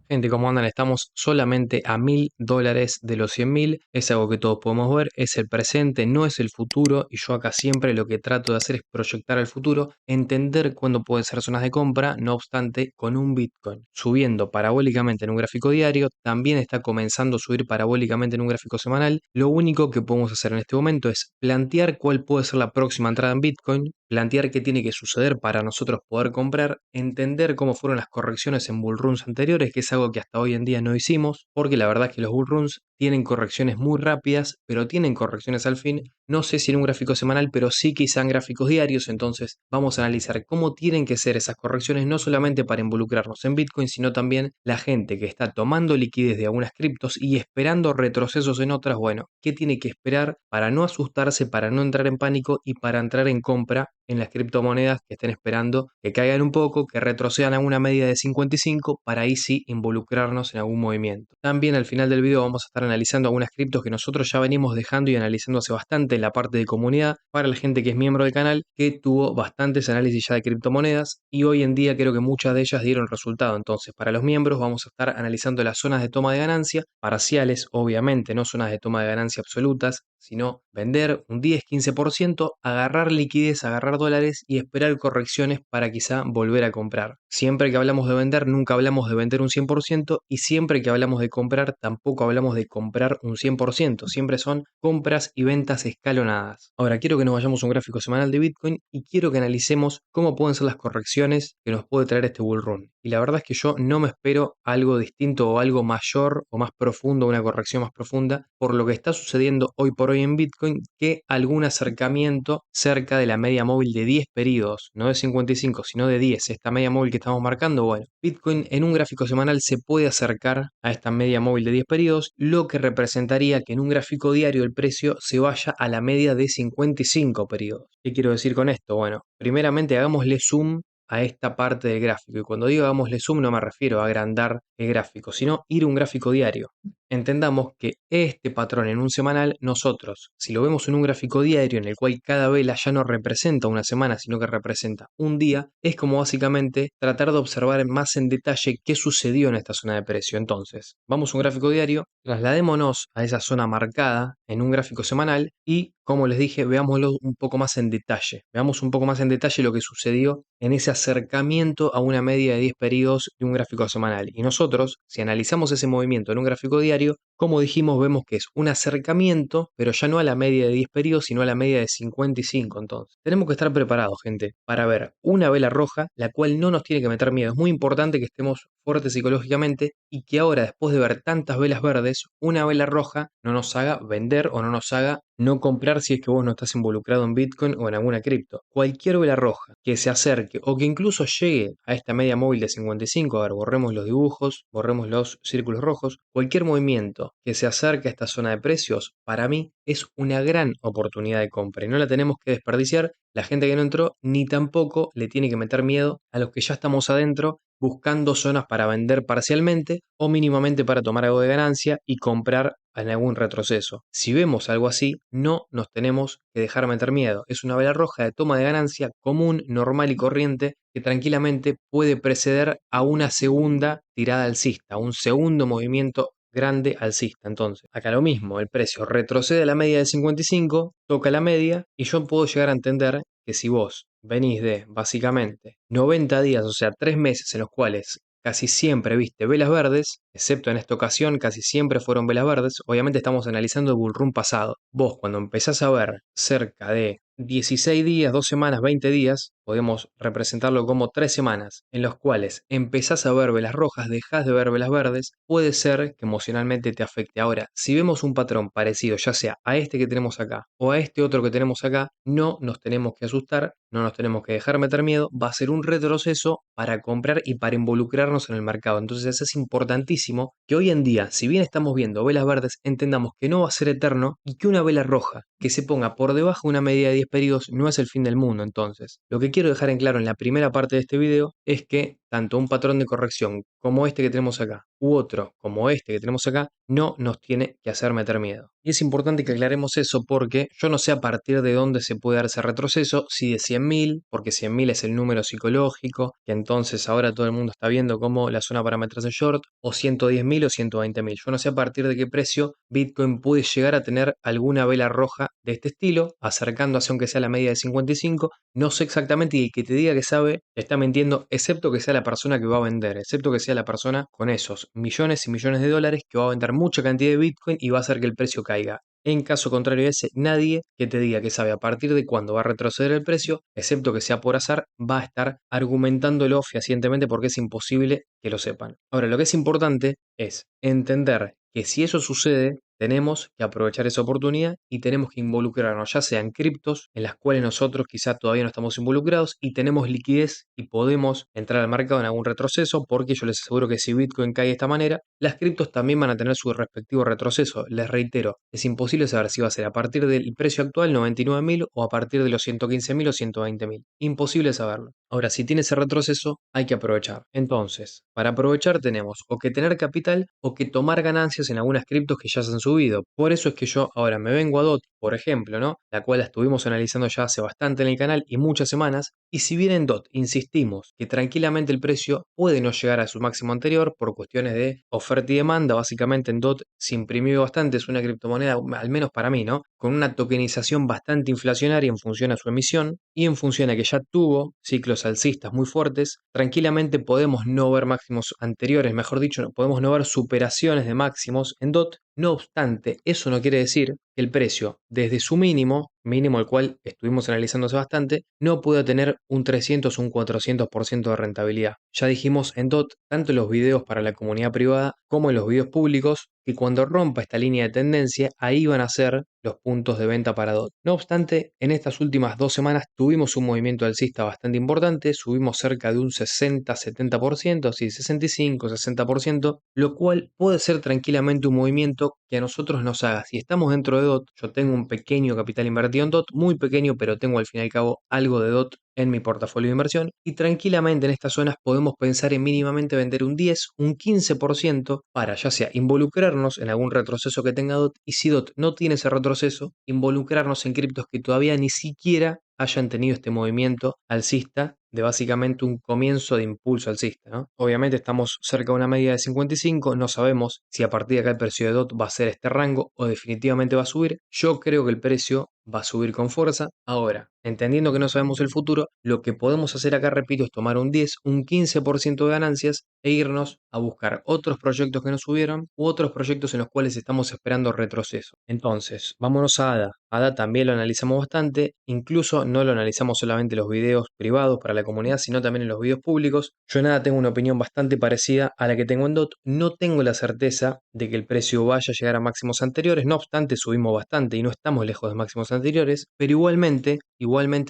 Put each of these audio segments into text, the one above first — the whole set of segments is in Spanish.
Gente, ¿cómo andan? Estamos solamente a $1000 de los 100.000. Es algo que todos podemos ver, es el presente, no es el futuro. Y yo acá siempre lo que trato de hacer es proyectar el futuro, entender cuándo pueden ser zonas de compra. No obstante, con un Bitcoin subiendo parabólicamente en un gráfico diario, también está comenzando a subir parabólicamente en un gráfico semanal. Lo único que podemos hacer en este momento es plantear cuál puede ser la próxima entrada en Bitcoin, plantear qué tiene que suceder para nosotros poder comprar, entender cómo fueron las correcciones en bullruns anteriores, que es algo que hasta hoy en día no hicimos, porque la verdad es que los bullruns tienen correcciones muy rápidas, pero tienen correcciones al fin. No sé si en un gráfico semanal, pero sí quizá en gráficos diarios. Entonces vamos a analizar cómo tienen que ser esas correcciones, no solamente para involucrarnos en Bitcoin, sino también la gente que está tomando liquidez de algunas criptos y esperando retrocesos en otras. Bueno, ¿qué tiene que esperar para no asustarse, para no entrar en pánico y para entrar en compra en las criptomonedas que estén esperando que caigan un poco, que retrocedan a una media de 55 para ahí sí involucrarnos en algún movimiento? También al final del video vamos a estar analizando algunas criptos que nosotros ya venimos dejando y analizando hace bastante en la parte de comunidad para la gente que es miembro del canal, que tuvo bastantes análisis ya de criptomonedas y hoy en día creo que muchas de ellas dieron resultado. Entonces, para los miembros vamos a estar analizando las zonas de toma de ganancia, parciales obviamente, no zonas de toma de ganancia absolutas, sino vender un 10-15%, agarrar liquidez, agarrar dólares y esperar correcciones para quizá volver a comprar. Siempre que hablamos de vender, nunca hablamos de vender un 100% y siempre que hablamos de comprar, tampoco hablamos de comprar un 100%. Siempre son compras y ventas escalonadas. Ahora quiero que nos vayamos a un gráfico semanal de Bitcoin y quiero que analicemos cómo pueden ser las correcciones que nos puede traer este bull run. Y la verdad es que yo no me espero algo distinto o algo mayor o más profundo, una corrección más profunda, por lo que está sucediendo hoy por hoy en Bitcoin, que algún acercamiento cerca de la media móvil de 10 periodos, no de 55, sino de 10, esta media móvil que estamos marcando. Bueno, Bitcoin en un gráfico semanal se puede acercar a esta media móvil de 10 periodos, lo que representaría que en un gráfico diario el precio se vaya a la media de 55 periodos. ¿Qué quiero decir con esto? Bueno, primeramente hagámosle zoom a esta parte del gráfico. Y cuando digo hagámosle zoom no me refiero a agrandar el gráfico, sino ir a un gráfico diario. Entendamos que este patrón en un semanal, nosotros, si lo vemos en un gráfico diario en el cual cada vela ya no representa una semana, sino que representa un día, es como básicamente tratar de observar más en detalle qué sucedió en esta zona de precio. Entonces, vamos a un gráfico diario, trasladémonos a esa zona marcada en un gráfico semanal y, como les dije, veámoslo un poco más en detalle. Veamos un poco más en detalle lo que sucedió en ese acercamiento a una media de 10 periodos de un gráfico semanal. Y nosotros, si analizamos ese movimiento en un gráfico diario, como dijimos, vemos que es un acercamiento, pero ya no a la media de 10 periodos, sino a la media de 55. Entonces, tenemos que estar preparados, gente, para ver una vela roja, la cual no nos tiene que meter miedo. Es muy importante que estemos fuertes psicológicamente y que ahora, después de ver tantas velas verdes, una vela roja no nos haga vender o no nos haga no comprar si es que vos no estás involucrado en Bitcoin o en alguna cripto. Cualquier vela roja que se acerque o que incluso llegue a esta media móvil de 55, a ver, borremos los dibujos, borremos los círculos rojos, cualquier movimiento que se acerque a esta zona de precios, para mí es una gran oportunidad de compra y no la tenemos que desperdiciar la gente que no entró, ni tampoco le tiene que meter miedo a los que ya estamos adentro buscando zonas para vender parcialmente o mínimamente para tomar algo de ganancia y comprar en algún retroceso. Si vemos algo así, no nos tenemos que dejar meter miedo. Es una vela roja de toma de ganancia común, normal y corriente que tranquilamente puede preceder a una segunda tirada alcista, un segundo movimiento grande alcista. Entonces, acá lo mismo, el precio retrocede a la media de 55, toca la media y yo puedo llegar a entender que si vos venís de básicamente 90 días, o sea, 3 meses en los cuales casi siempre viste velas verdes, excepto en esta ocasión casi siempre fueron velas verdes. Obviamente estamos analizando el bullrun pasado. Vos cuando empezás a ver cerca de 16 días, 2 semanas, 20 días, podemos representarlo como 3 semanas, en los cuales empezás a ver velas rojas, dejás de ver velas verdes, puede ser que emocionalmente te afecte. Ahora, si vemos un patrón parecido, ya sea a este que tenemos acá o a este otro que tenemos acá, no nos tenemos que asustar, no nos tenemos que dejar meter miedo, va a ser un retroceso para comprar y para involucrarnos en el mercado. Entonces es importantísimo que hoy en día, si bien estamos viendo velas verdes, entendamos que no va a ser eterno y que una vela roja que se ponga por debajo de una media de 10 periodos no es el fin del mundo. Entonces, lo que quiero dejar en claro en la primera parte de este video es que tanto un patrón de corrección como este que tenemos acá, u otro como este que tenemos acá, no nos tiene que hacer meter miedo. Y es importante que aclaremos eso porque yo no sé a partir de dónde se puede dar ese retroceso, si de 100.000, porque 100.000 es el número psicológico, que entonces ahora todo el mundo está viendo como la zona para meterse short, o 110.000 o 120.000. Yo no sé a partir de qué precio Bitcoin puede llegar a tener alguna vela roja de este estilo, acercándose aunque sea a la media de 55. No sé exactamente, y el que te diga que sabe está mintiendo, excepto que sea la persona que va a vender, excepto que sea la persona con esos millones y millones de dólares que va a vender mucha cantidad de Bitcoin y va a hacer que el precio caiga. En caso contrario a ese, nadie que te diga que sabe a partir de cuándo va a retroceder el precio, excepto que sea por azar, va a estar argumentándolo fehacientemente porque es imposible que lo sepan. Ahora, lo que es importante es entender que si eso sucede, tenemos que aprovechar esa oportunidad y tenemos que involucrarnos, ya sea en criptos, en las cuales nosotros quizás todavía no estamos involucrados y tenemos liquidez y podemos entrar al mercado en algún retroceso, porque yo les aseguro que si Bitcoin cae de esta manera, las criptos también van a tener su respectivo retroceso. Les reitero, es imposible saber si va a ser a partir del precio actual, 99.000, o a partir de los 115.000 o 120.000. Imposible saberlo. Ahora, si tiene ese retroceso, hay que aprovechar. Entonces, para aprovechar tenemos o que tener capital o que tomar ganancias en algunas criptos que ya se han subido. Por eso es que yo ahora me vengo a DOT, por ejemplo, ¿no? La cual la estuvimos analizando ya hace bastante en el canal y muchas semanas. Y si bien en DOT insistimos que tranquilamente el precio puede no llegar a su máximo anterior por cuestiones de oferta y demanda, básicamente en DOT se imprimió bastante, es una criptomoneda, al menos para mí, ¿no? Con una tokenización bastante inflacionaria en función a su emisión y en función a que ya tuvo ciclos alcistas muy fuertes, tranquilamente podemos no ver máximos anteriores, mejor dicho, podemos no ver superaciones de máximos en DOT. No obstante, eso no quiere decir que el precio, desde su mínimo, mínimo el cual estuvimos analizándose bastante, no pueda tener un 300 o un 400% de rentabilidad. Ya dijimos en DOT, tanto en los videos para la comunidad privada como en los videos públicos, que cuando rompa esta línea de tendencia, ahí van a ser los puntos de venta para DOT. No obstante, en estas últimas 2 semanas tuvimos un movimiento alcista bastante importante, subimos cerca de un 60-70%, sí, 65-60%, lo cual puede ser tranquilamente un movimiento que a nosotros nos haga. Si estamos dentro de DOT, yo tengo un pequeño capital invertido en DOT, muy pequeño, pero tengo al fin y al cabo algo de DOT en mi portafolio de inversión y tranquilamente en estas zonas podemos pensar en mínimamente vender un 10, un 15% para ya sea involucrarnos en algún retroceso que tenga DOT y si DOT no tiene ese retroceso, involucrarnos en criptos que todavía ni siquiera hayan tenido este movimiento alcista de básicamente un comienzo de impulso alcista, ¿no? Obviamente estamos cerca de una media de 55, no sabemos si a partir de acá el precio de DOT va a ser este rango o definitivamente va a subir. Yo creo que el precio va a subir con fuerza. Ahora, entendiendo que no sabemos el futuro, lo que podemos hacer acá, repito, es tomar un 10, un 15% de ganancias e irnos a buscar otros proyectos que nos subieron u otros proyectos en los cuales estamos esperando retroceso. Entonces, vámonos a ADA. ADA también lo analizamos bastante, incluso no lo analizamos solamente en los videos privados para la comunidad, sino también en los videos públicos. Yo en ADA tengo una opinión bastante parecida a la que tengo en DOT. No tengo la certeza de que el precio vaya a llegar a máximos anteriores, no obstante subimos bastante y no estamos lejos de máximos anteriores, pero igualmente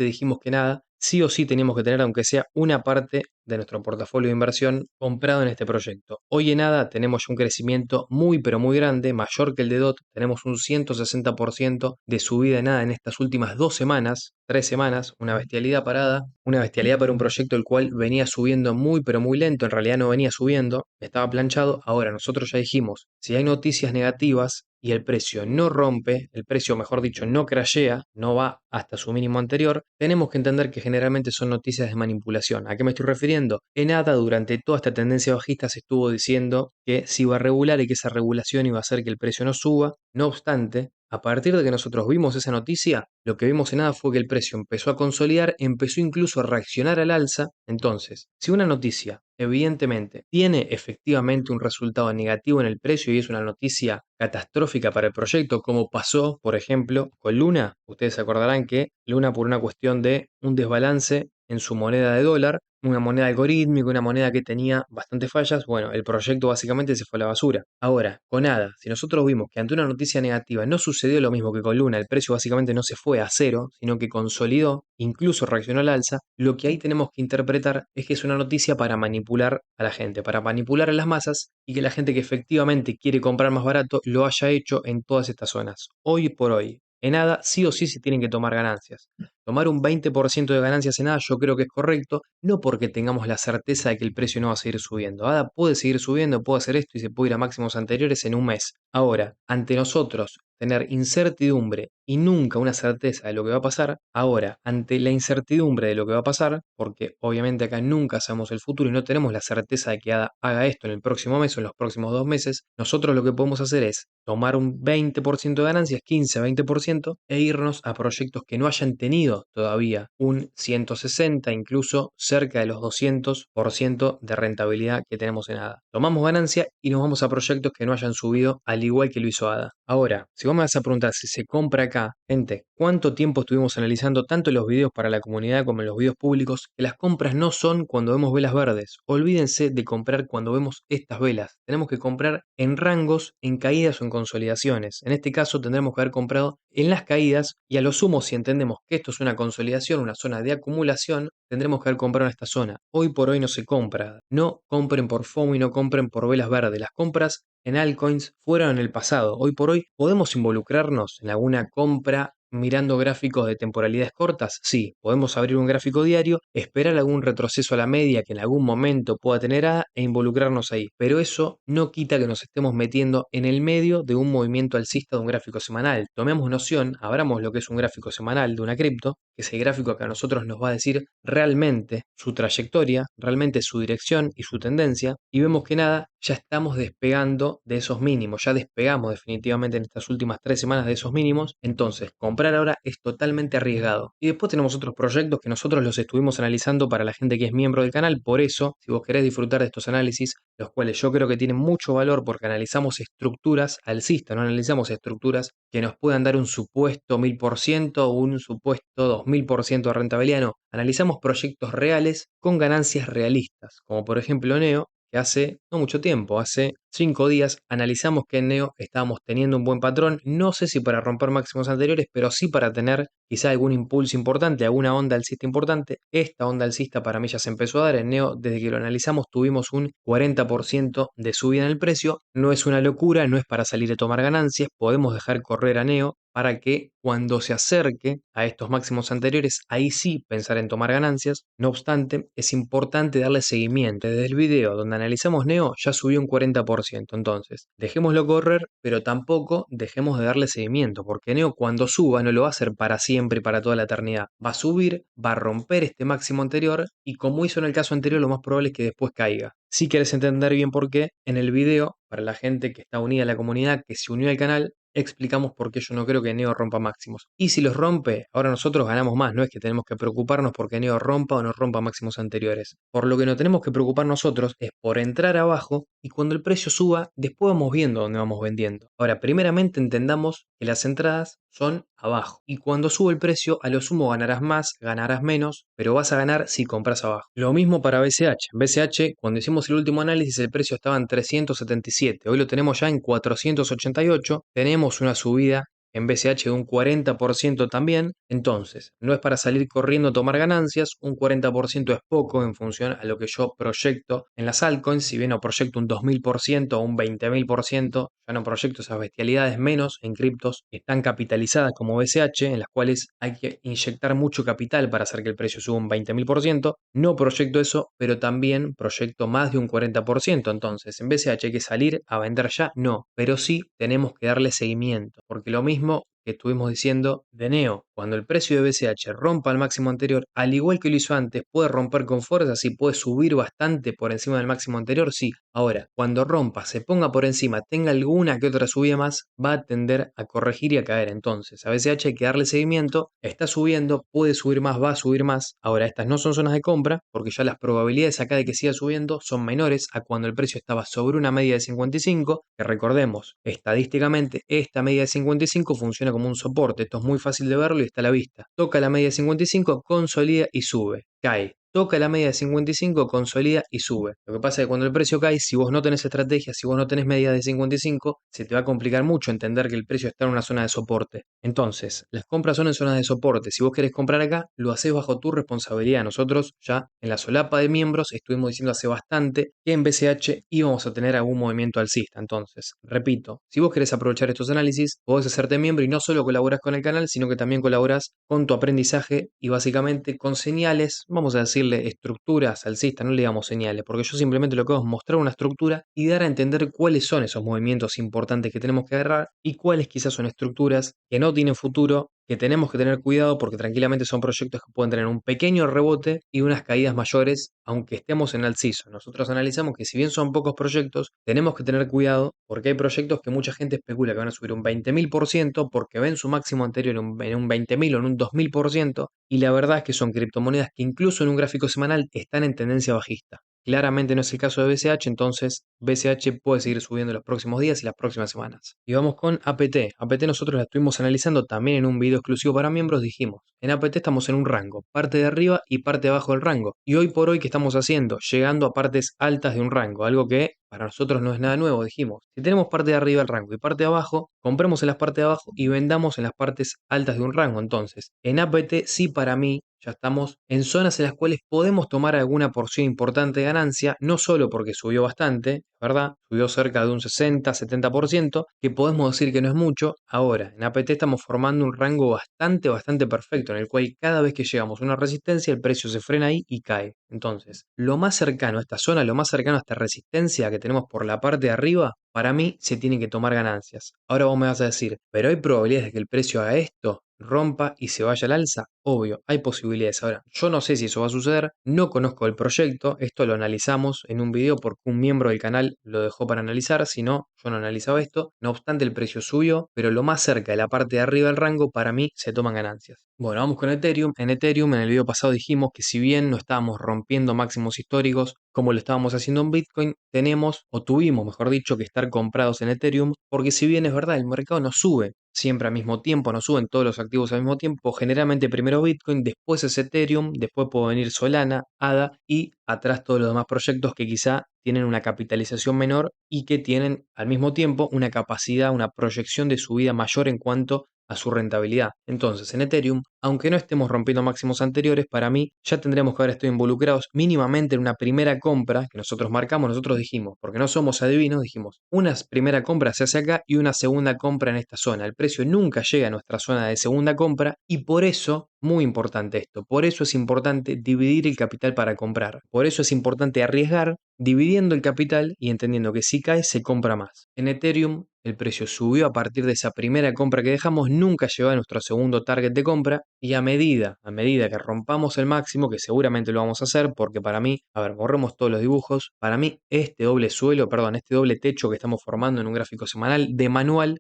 dijimos que nada, sí o sí teníamos que tener aunque sea una parte de nuestro portafolio de inversión comprado en este proyecto. Hoy en nada tenemos ya un crecimiento muy pero muy grande, mayor que el de DOT, tenemos un 160% de subida en nada en estas últimas 2 semanas, 3 semanas, una bestialidad parada, una bestialidad para un proyecto el cual venía subiendo muy pero muy lento, en realidad no venía subiendo, estaba planchado. Ahora nosotros ya dijimos, si hay noticias negativas y el precio no rompe, el precio mejor dicho no crashea, no va hasta su mínimo anterior, tenemos que entender que generalmente son noticias de manipulación. ¿A qué me estoy refiriendo? En ADA durante toda esta tendencia bajista se estuvo diciendo que se iba a regular y que esa regulación iba a hacer que el precio no suba. No obstante, a partir de que nosotros vimos esa noticia, lo que vimos en ADA fue que el precio empezó a consolidar, empezó incluso a reaccionar al alza. Entonces, si una noticia evidentemente tiene efectivamente un resultado negativo en el precio y es una noticia catastrófica para el proyecto, como pasó, por ejemplo, con Luna. Ustedes se acordarán que Luna, por una cuestión de un desbalance en su moneda de dólar, una moneda algorítmica, una moneda que tenía bastantes fallas, bueno, el proyecto básicamente se fue a la basura. Ahora, con ADA, si nosotros vimos que ante una noticia negativa no sucedió lo mismo que con Luna, el precio básicamente no se fue a cero, sino que consolidó, incluso reaccionó al alza, lo que ahí tenemos que interpretar es que es una noticia para manipular a la gente, para manipular a las masas y que la gente que efectivamente quiere comprar más barato lo haya hecho en todas estas zonas. Hoy por hoy, en ADA sí o sí se tienen que tomar ganancias. Tomar un 20% de ganancias en ADA yo creo que es correcto, no porque tengamos la certeza de que el precio no va a seguir subiendo. ADA puede seguir subiendo, puede hacer esto y se puede ir a máximos anteriores en un mes. Ahora, ante nosotros tener incertidumbre y nunca una certeza de lo que va a pasar, ahora, ante la incertidumbre de lo que va a pasar, porque obviamente acá nunca sabemos el futuro y no tenemos la certeza de que haga esto en el próximo mes o en los próximos 2 meses, nosotros lo que podemos hacer es tomar un 20% de ganancias, 15-20%, e irnos a proyectos que no hayan tenido todavía un 160, incluso cerca de los 200% de rentabilidad que tenemos en ADA. Tomamos ganancia y nos vamos a proyectos que no hayan subido al igual que lo hizo ADA. Ahora, si vos me vas a preguntar si se compra acá, gente, ¿cuánto tiempo estuvimos analizando tanto los videos para la comunidad como en los videos públicos? Que las compras no son cuando vemos velas verdes. Olvídense de comprar cuando vemos estas velas. Tenemos que comprar en rangos, en caídas o en consolidaciones. En este caso tendremos que haber comprado en las caídas y a lo sumo si entendemos que esto es una consolidación, una zona de acumulación, tendremos que haber comprado en esta zona. Hoy por hoy no se compra. No compren por FOMO y no compren por velas verdes. Las compras en altcoins fueron en el pasado. Hoy por hoy, ¿podemos involucrarnos en alguna compra mirando gráficos de temporalidades cortas? Sí, podemos abrir un gráfico diario, esperar algún retroceso a la media que en algún momento pueda tener A e involucrarnos ahí. Pero eso no quita que nos estemos metiendo en el medio de un movimiento alcista de un gráfico semanal. Tomemos noción, abramos lo que es un gráfico semanal de una cripto, que ese gráfico que a nosotros nos va a decir realmente su trayectoria, realmente su dirección y su tendencia, y vemos que nada, ya estamos despegando de esos mínimos, ya despegamos definitivamente en estas últimas 3 semanas de esos mínimos, entonces comprar ahora es totalmente arriesgado. Y después tenemos otros proyectos que nosotros los estuvimos analizando para la gente que es miembro del canal, por eso, si vos querés disfrutar de estos análisis, los cuales yo creo que tienen mucho valor porque analizamos estructuras alcistas, no analizamos estructuras que nos puedan dar un supuesto 1000% o un supuesto 2000% de rentabilidad, no, analizamos proyectos reales con ganancias realistas, como por ejemplo Neo, que hace no mucho tiempo, hace 5 días, analizamos que en Neo estábamos teniendo un buen patrón, no sé si para romper máximos anteriores, pero sí para tener quizá algún impulso importante, alguna onda alcista importante. Esta onda alcista para mí ya se empezó a dar en Neo, desde que lo analizamos tuvimos un 40% de subida en el precio, no es una locura, no es para salir a tomar ganancias, podemos dejar correr a Neo para que cuando se acerque a estos máximos anteriores, ahí sí pensar en tomar ganancias. No obstante, es importante darle seguimiento. Desde el video donde analizamos Neo ya subió un 40%, entonces dejémoslo correr, pero tampoco dejemos de darle seguimiento, porque Neo cuando suba no lo va a hacer para siempre y para toda la eternidad. Va a subir, va a romper este máximo anterior y como hizo en el caso anterior, lo más probable es que después caiga. Si quieres entender bien por qué, en el video, para la gente que está unida a la comunidad, que se unió al canal, explicamos por qué yo no creo que Neo rompa máximos. Y si los rompe, ahora nosotros ganamos más, no es que tenemos que preocuparnos porque Neo rompa o no rompa máximos anteriores. Por lo que no tenemos que preocupar nosotros es por entrar abajo y cuando el precio suba, después vamos viendo dónde vamos vendiendo. Ahora, primeramente entendamos que las entradas son abajo. Y cuando sube el precio, a lo sumo ganarás más, ganarás menos, pero vas a ganar si compras abajo. Lo mismo para BCH. BCH, cuando hicimos el último análisis, el precio estaba en 377. Hoy lo tenemos ya en 488. Tenemos una subida en BCH de un 40% también, entonces no es para salir corriendo a tomar ganancias, un 40% es poco en función a lo que yo proyecto en las altcoins, si bien no proyecto un 2000% o un 20000%, ya no proyecto esas bestialidades, menos en criptos que están capitalizadas como BCH, en las cuales hay que inyectar mucho capital para hacer que el precio suba un 20000%, no proyecto eso, pero también proyecto más de un 40%, entonces en BCH hay que salir a vender ya, no, pero sí tenemos que darle seguimiento, porque lo mismo que estuvimos diciendo de Neo, cuando el precio de BCH rompa el máximo anterior, al igual que lo hizo antes, puede romper con fuerza, sí puede subir bastante por encima del máximo anterior, sí. Ahora, cuando rompa, se ponga por encima, tenga alguna que otra subida más, va a tender a corregir y a caer. Entonces, a BCH hay que darle seguimiento, está subiendo, puede subir más, va a subir más. Ahora, estas no son zonas de compra, porque ya las probabilidades acá de que siga subiendo son menores a cuando el precio estaba sobre una media de 55, que recordemos, estadísticamente, esta media de 55 funciona como un soporte, esto es muy fácil de verlo y está a la vista. Toca la media de 55, consolida y sube, cae. toca la media de 55, consolida y sube. Lo que pasa es que cuando el precio cae, si vos no tenés estrategia, si vos no tenés media de 55, se te va a complicar mucho entender que el precio está en una zona de soporte. Entonces, las compras son en zonas de soporte. Si vos querés comprar acá, lo hacés bajo tu responsabilidad. Nosotros ya en la solapa de miembros estuvimos diciendo hace bastante que en BCH íbamos a tener algún movimiento alcista. Entonces, repito, si vos querés aprovechar estos análisis, podés hacerte miembro y no solo colaborás con el canal, sino que también colaborás con tu aprendizaje y básicamente con señales, vamos a decirle estructuras alcistas, no le digamos señales, porque yo simplemente lo que hago es mostrar una estructura y dar a entender cuáles son esos movimientos importantes que tenemos que agarrar y cuáles quizás son estructuras que no tienen futuro, que tenemos que tener cuidado porque tranquilamente son proyectos que pueden tener un pequeño rebote y unas caídas mayores, aunque estemos en alciso. Nosotros analizamos que si bien son pocos proyectos, tenemos que tener cuidado porque hay proyectos que mucha gente especula que van a subir un 20.000% porque ven su máximo anterior en un 20.000 o en un 2000%, y la verdad es que son criptomonedas que incluso en un gráfico semanal están en tendencia bajista. Claramente no es el caso de BCH, entonces BCH puede seguir subiendo los próximos días y las próximas semanas. Y vamos con APT. APT nosotros la estuvimos analizando también en un video exclusivo para miembros. Dijimos, en APT estamos en un rango, parte de arriba y parte de abajo del rango. Y hoy por hoy, ¿qué estamos haciendo? Llegando a partes altas de un rango, algo que para nosotros no es nada nuevo. Dijimos, si tenemos parte de arriba del rango y parte de abajo, compremos en las partes de abajo y vendamos en las partes altas de un rango. Entonces, en APT sí, para mí ya estamos en zonas en las cuales podemos tomar alguna porción importante de ganancia, no solo porque subió bastante, ¿verdad? Subió cerca de un 60-70%, que podemos decir que no es mucho. Ahora, en APT estamos formando un rango bastante perfecto, en el cual cada vez que llegamos a una resistencia, el precio se frena ahí y cae. Entonces, lo más cercano a esta zona, lo más cercano a esta resistencia que tenemos por la parte de arriba, para mí se tienen que tomar ganancias. Ahora vos me vas a decir, ¿pero hay probabilidades de que el precio haga esto? Rompa y se vaya al alza? Obvio, hay posibilidades. Ahora, yo no sé si eso va a suceder, no conozco el proyecto, esto lo analizamos en un video porque un miembro del canal lo dejó para analizar, si no, yo no analizaba esto. No obstante, el precio subió, pero lo más cerca de la parte de arriba del rango, para mí, se toman ganancias. Bueno, vamos con Ethereum. En Ethereum, en el video pasado dijimos que si bien no estábamos rompiendo máximos históricos como lo estábamos haciendo en Bitcoin, tenemos, o tuvimos, mejor dicho, que estar comprados en Ethereum, porque si bien es verdad, el mercado no sube siempre al mismo tiempo, no suben todos los activos al mismo tiempo, generalmente primero Bitcoin, después es Ethereum, después puede venir Solana, ADA y atrás todos los demás proyectos que quizá tienen una capitalización menor y que tienen al mismo tiempo una capacidad, una proyección de subida mayor en cuanto a su rentabilidad. Entonces, en Ethereum, aunque no estemos rompiendo máximos anteriores, para mí ya tendríamos que haber estado involucrados mínimamente en una primera compra que nosotros marcamos, nosotros dijimos, porque no somos adivinos, dijimos, una primera compra se hace acá y una segunda compra en esta zona. El precio nunca llega a nuestra zona de segunda compra y por eso, muy importante esto, por eso es importante dividir el capital para comprar. Por eso es importante arriesgar dividiendo el capital y entendiendo que si cae se compra más. En Ethereum el precio subió a partir de esa primera compra que dejamos, nunca llegó a nuestro segundo target de compra y a medida que rompamos el máximo, que seguramente lo vamos a hacer porque para mí, a ver, borremos todos los dibujos, para mí este doble suelo, perdón, este doble techo que estamos formando en un gráfico semanal de manual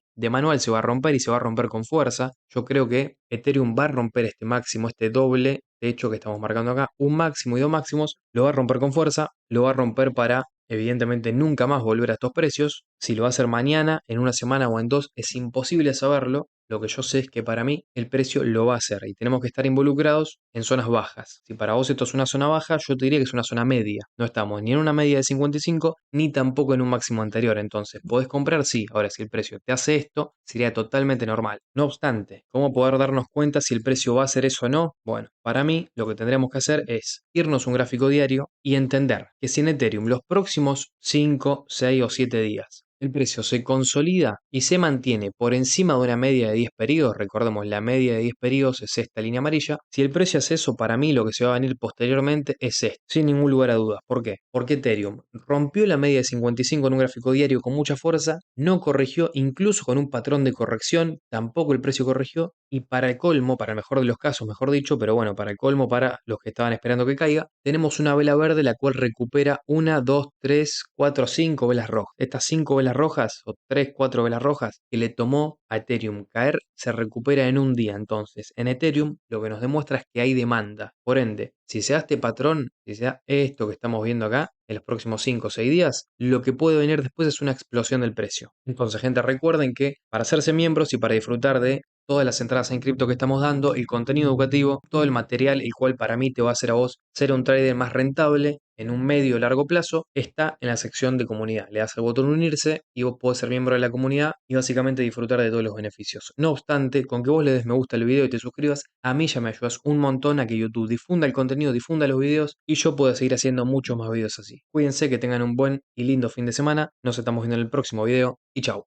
se va a romper y se va a romper con fuerza. Yo creo que Ethereum va a romper este máximo, este doble techo que estamos marcando acá, un máximo y dos máximos, lo va a romper con fuerza, lo va a romper para evidentemente nunca más volver a estos precios. Si lo va a hacer mañana, en una semana o en dos, es imposible saberlo. Lo que yo sé es que para mí el precio lo va a hacer y tenemos que estar involucrados en zonas bajas. Si para vos esto es una zona baja, yo te diría que es una zona media. No estamos ni en una media de 55 ni tampoco en un máximo anterior. Entonces, podés comprar, sí. Ahora, si el precio te hace esto, sería totalmente normal. No obstante, ¿cómo poder darnos cuenta si el precio va a hacer eso o no? Bueno, para mí lo que tendremos que hacer es irnos un gráfico diario y entender que si en Ethereum los próximos 5, 6 o 7 días el precio se consolida y se mantiene por encima de una media de 10 periodos, recordemos la media de 10 periodos es esta línea amarilla, si el precio hace eso, para mí lo que se va a venir posteriormente es esto, sin ningún lugar a dudas. ¿Por qué? Porque Ethereum rompió la media de 55 en un gráfico diario con mucha fuerza, no corrigió incluso con un patrón de corrección, tampoco el precio corrigió y para el colmo, para el mejor de los casos, mejor dicho, pero bueno, para el colmo, para los que estaban esperando que caiga, tenemos una vela verde la cual recupera una, dos, tres, cuatro, cinco velas rojas. Estas 5 velas rojas, o 3, 4 velas rojas, que le tomó a Ethereum caer, se recupera en un día. Entonces, en Ethereum lo que nos demuestra es que hay demanda. Por ende, si se da este patrón, si se da esto que estamos viendo acá, en los próximos 5 o 6 días, lo que puede venir después es una explosión del precio. Entonces, gente, recuerden que para hacerse miembros y para disfrutar de todas las entradas en cripto que estamos dando, el contenido educativo, todo el material, el cual para mí te va a hacer a vos ser un trader más rentable en un medio o largo plazo, está en la sección de comunidad. Le das al botón unirse y vos podés ser miembro de la comunidad y básicamente disfrutar de todos los beneficios. No obstante, con que vos le des me gusta al video y te suscribas, a mí ya me ayudas un montón a que YouTube difunda el contenido, difunda los videos y yo pueda seguir haciendo muchos más videos así. Cuídense, que tengan un buen y lindo fin de semana. Nos estamos viendo en el próximo video y chau.